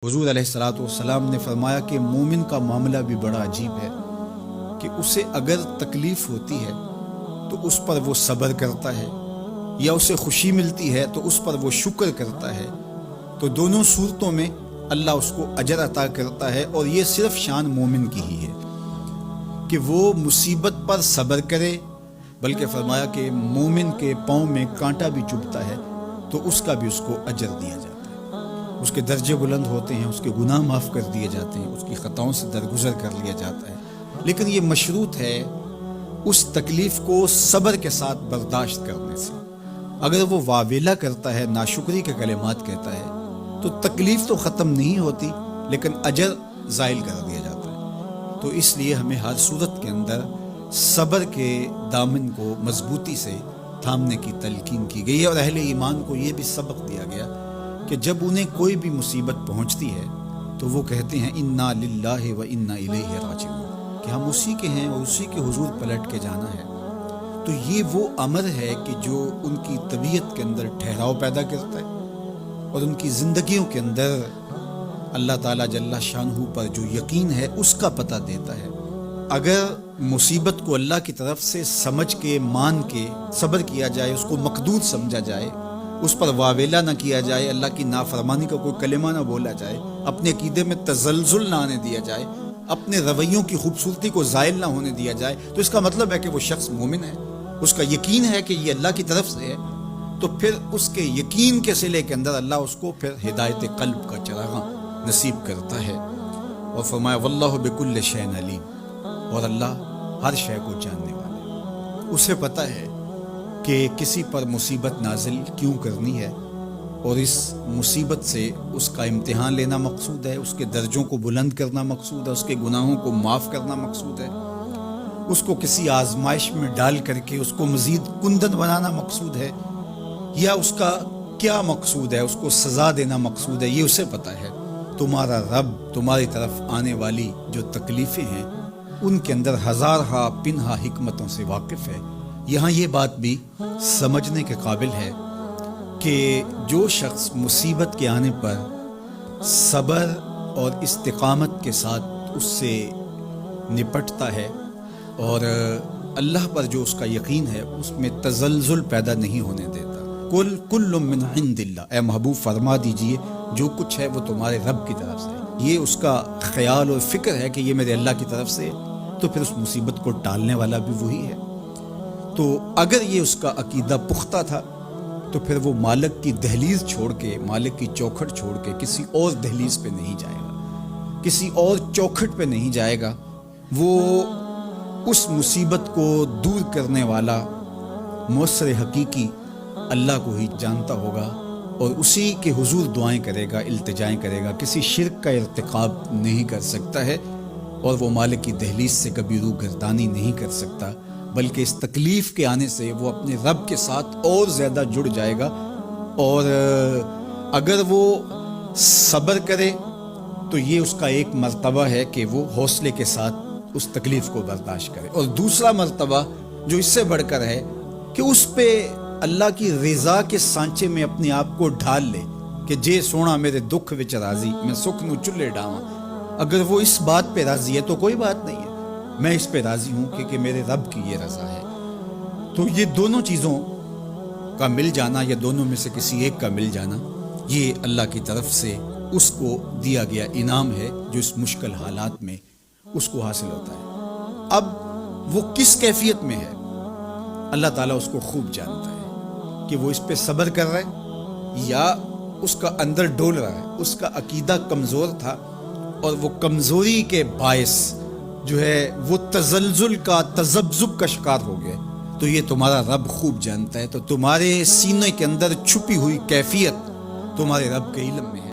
حضور علیہ الصلوۃ والسلام نے فرمایا کہ مومن کا معاملہ بھی بڑا عجیب ہے کہ اسے اگر تکلیف ہوتی ہے تو اس پر وہ صبر کرتا ہے، یا اسے خوشی ملتی ہے تو اس پر وہ شکر کرتا ہے، تو دونوں صورتوں میں اللہ اس کو اجر عطا کرتا ہے۔ اور یہ صرف شان مومن کی ہی ہے کہ وہ مصیبت پر صبر کرے، بلکہ فرمایا کہ مومن کے پاؤں میں کانٹا بھی چبھتا ہے تو اس کا بھی اس کو اجر دیا جاتا ہے، اس کے درجے بلند ہوتے ہیں، اس کے گناہ معاف کر دیے جاتے ہیں، اس کی خطاؤں سے درگزر کر لیا جاتا ہے۔ لیکن یہ مشروط ہے اس تکلیف کو صبر کے ساتھ برداشت کرنے سے۔ اگر وہ واویلا کرتا ہے، ناشکری کے کلمات کہتا ہے، تو تکلیف تو ختم نہیں ہوتی لیکن اجر زائل کر دیا جاتا ہے۔ تو اس لیے ہمیں ہر صورت کے اندر صبر کے دامن کو مضبوطی سے تھامنے کی تلقین کی گئی ہے، اور اہل ایمان کو یہ بھی سبق دیا گیا کہ جب انہیں کوئی بھی مصیبت پہنچتی ہے تو وہ کہتے ہیں انا للہ و انا الیہ راجعون، کہ ہم اسی کے ہیں اور اسی کے حضور پلٹ کے جانا ہے۔ تو یہ وہ امر ہے کہ جو ان کی طبیعت کے اندر ٹھہراؤ پیدا کرتا ہے اور ان کی زندگیوں کے اندر اللہ تعالیٰ جل شانہ پر جو یقین ہے اس کا پتہ دیتا ہے۔ اگر مصیبت کو اللہ کی طرف سے سمجھ کے، مان کے صبر کیا جائے، اس کو مقدور سمجھا جائے، اس پر واویلا نہ کیا جائے، اللہ کی نافرمانی کا کوئی کلمہ نہ بولا جائے، اپنے عقیدے میں تزلزل نہ آنے دیا جائے، اپنے رویوں کی خوبصورتی کو زائل نہ ہونے دیا جائے، تو اس کا مطلب ہے کہ وہ شخص مومن ہے، اس کا یقین ہے کہ یہ اللہ کی طرف سے ہے۔ تو پھر اس کے یقین کے صلے کے اندر اللہ اس کو پھر ہدایت قلب کا چراغاں نصیب کرتا ہے۔ اور فرمایا واللہ بکل شیء علیم، اور اللہ ہر شے کو جاننے والا ہے، اسے پتہ ہے کہ کسی پر مصیبت نازل کیوں کرنی ہے، اور اس مصیبت سے اس کا امتحان لینا مقصود ہے، اس کے درجوں کو بلند کرنا مقصود ہے، اس کے گناہوں کو معاف کرنا مقصود ہے، اس کو کسی آزمائش میں ڈال کر کے اس کو مزید کندن بنانا مقصود ہے، یا اس کا کیا مقصود ہے، اس کو سزا دینا مقصود ہے، یہ اسے پتہ ہے۔ تمہارا رب تمہاری طرف آنے والی جو تکلیفیں ہیں ان کے اندر ہزارہا پنہا حکمتوں سے واقف ہے۔ یہاں یہ بات بھی سمجھنے کے قابل ہے کہ جو شخص مصیبت کے آنے پر صبر اور استقامت کے ساتھ اس سے نپٹتا ہے اور اللہ پر جو اس کا یقین ہے اس میں تزلزل پیدا نہیں ہونے دیتا۔ کل من عند اللہ، اے محبوب فرما دیجئے جو کچھ ہے وہ تمہارے رب کی طرف سے ہے۔ یہ اس کا خیال اور فکر ہے کہ یہ میرے اللہ کی طرف سے، تو پھر اس مصیبت کو ٹالنے والا بھی وہی ہے۔ تو اگر یہ اس کا عقیدہ پختہ تھا تو پھر وہ مالک کی دہلیز چھوڑ کے، مالک کی چوکھٹ چھوڑ کے کسی اور دہلیز پہ نہیں جائے گا، کسی اور چوکھٹ پہ نہیں جائے گا۔ وہ اس مصیبت کو دور کرنے والا مؤثر حقیقی اللہ کو ہی جانتا ہوگا، اور اسی کے حضور دعائیں کرے گا، التجائیں کرے گا، کسی شرک کا ارتکاب نہیں کر سکتا ہے، اور وہ مالک کی دہلیز سے کبھی روح گردانی نہیں کر سکتا، بلکہ اس تکلیف کے آنے سے وہ اپنے رب کے ساتھ اور زیادہ جڑ جائے گا۔ اور اگر وہ صبر کرے تو یہ اس کا ایک مرتبہ ہے کہ وہ حوصلے کے ساتھ اس تکلیف کو برداشت کرے، اور دوسرا مرتبہ جو اس سے بڑھ کر ہے کہ اس پہ اللہ کی رضا کے سانچے میں اپنے آپ کو ڈھال لے کہ جے سونا میرے دکھ وچ راضی، میں سکھ نو چلے ڈاواں۔ اگر وہ اس بات پہ راضی ہے تو کوئی بات نہیں ہے، میں اس پہ راضی ہوں کہ میرے رب کی یہ رضا ہے۔ تو یہ دونوں چیزوں کا مل جانا، یا دونوں میں سے کسی ایک کا مل جانا، یہ اللہ کی طرف سے اس کو دیا گیا انعام ہے جو اس مشکل حالات میں اس کو حاصل ہوتا ہے۔ اب وہ کس کیفیت میں ہے اللہ تعالیٰ اس کو خوب جانتا ہے، کہ وہ اس پہ صبر کر رہا ہے یا اس کا اندر ڈول رہا ہے۔ اس کا عقیدہ کمزور تھا اور وہ کمزوری کے باعث جو ہے وہ تزلزل کا، تذبذب کا شکار ہو گئے، تو یہ تمہارا رب خوب جانتا ہے۔ تو تمہارے سینے کے اندر چھپی ہوئی کیفیت تمہارے رب کے علم میں ہے۔